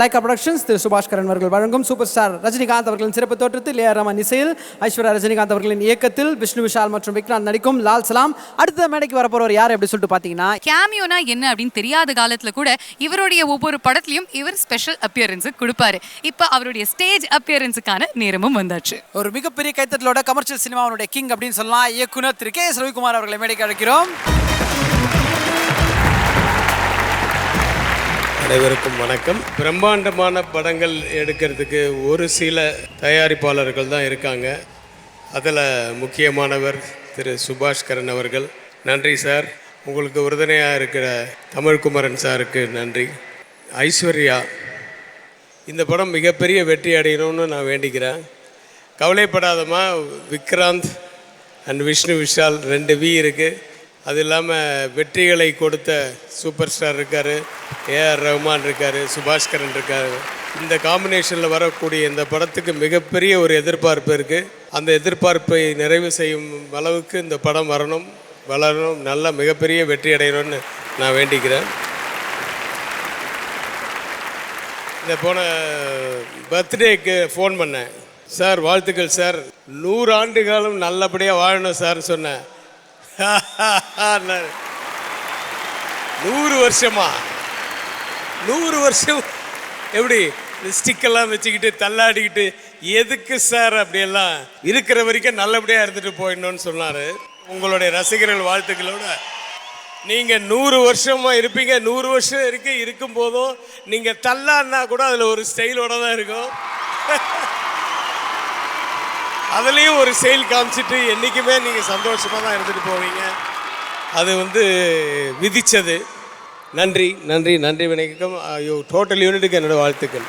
Lyca productions திரு சுபாஷ் கரன் அவர்கள் வழங்கும் சூப்பர் ஸ்டார் ரஜினிகாந்த் அவர்களின் சிறப்பு தோற்றத்தில் ஏஆர் ரஹ்மான் இசையில் ஐஸ்வர்யா ரஜினிகாந்த் அவர்களின் இயக்கத்தில் விஷ்ணு விஷால் மற்றும் விக்ராந்த் நடிக்கும் லால் சலாம். அடுத்த மேடைக்கு வரப்போறவர் யார் அப்படி சொல்லிட்டு பாத்தீங்கன்னா, கேமியோனா என்ன அப்படின்னு தெரியாத காலத்துல கூட இவருடைய ஒவ்வொரு படத்துலயும் இவர் ஸ்பெஷல் அப்பியரன்ஸ் கொடுப்பாரு. இப்ப அவருடைய ஸ்டேஜ் அப்பியரன்ஸுக்கான நேரமும் வந்தாச்சு. ஒரு மிகப்பெரிய கைத்தட்டலோட கமர்ஷியல் சினிமாவுடைய கிங் அப்படின்னு சொல்லலாம் இயக்குனர் திரு கே.எஸ். ரவிக்குமார் அவர்களை மேடைக்கு அழைக்கிறோம். அனைவருக்கும் வணக்கம். பிரம்மாண்டமான படங்கள் எடுக்கிறதுக்கு ஒரு சில தயாரிப்பாளர்கள் தான் இருக்காங்க. அதில் முக்கியமானவர் திரு சுபாஷ் கரன் அவர்கள். நன்றி சார். உங்களுக்கு உறுதுணையாக இருக்கிற தமிழ்குமரன் சாருக்கு நன்றி. ஐஸ்வர்யா, இந்த படம் மிகப்பெரிய வெற்றி அடையணும்னு நான் வேண்டிக்கிறேன். கவலைப்படாதமா, விக்ராந்த் அண்ட் விஷ்ணு விஷால் 2 வி இருக்குது. அது இல்லாமல் வெற்றிகளை கொடுத்த சூப்பர் ஸ்டார் இருக்கார், ஏஆர் ரஹ்மான் இருக்கார், சுபாஷ் கரன் இருக்கார். இந்த காம்பினேஷனில் வரக்கூடிய இந்த படத்துக்கு மிகப்பெரிய ஒரு எதிர்பார்ப்பு இருக்குது. அந்த எதிர்பார்ப்பை நிறைவு செய்யும் அளவுக்கு இந்த படம் வளரணும், நல்ல மிகப்பெரிய வெற்றி அடையணும்னு நான் வேண்டிக்கிறேன். இந்த போன பர்த்டேக்கு ஃபோன் பண்ணேன். சார் வாழ்த்துக்கள் சார், 100 ஆண்டு காலம் நல்லபடியாக வாழணும் சார் சொன்னேன். 100 வருஷமா? 100 வருஷம் எப்படி ஸ்டிக்கெல்லாம் வச்சுக்கிட்டு தள்ளாடிக்கிட்டு எதுக்கு சார்? அப்படியெல்லாம் இருக்கிற வரைக்கும் நல்லபடியாக இருந்துட்டு போயிடணும்னு சொன்னார். உங்களுடைய ரசிகர்கள் வாழ்த்துக்களோட நீங்கள் 100 வருஷமாக இருப்பீங்க. 100 வருஷம் இருக்கும் போதும் நீங்கள் தள்ளாடினா கூட அதில் ஒரு ஸ்டைலோட தான் இருக்கும். அதுலேயும் ஒரு செயல் காமிச்சிட்டு என்றைக்குமே நீங்கள் சந்தோஷமாக தான் இருந்துட்டு போவீங்க. அது விதித்தது. நன்றி நன்றி நன்றி வணக்கம். டோட்டல் யூனிட்டுக்கு என்னோடய வாழ்த்துக்கள்.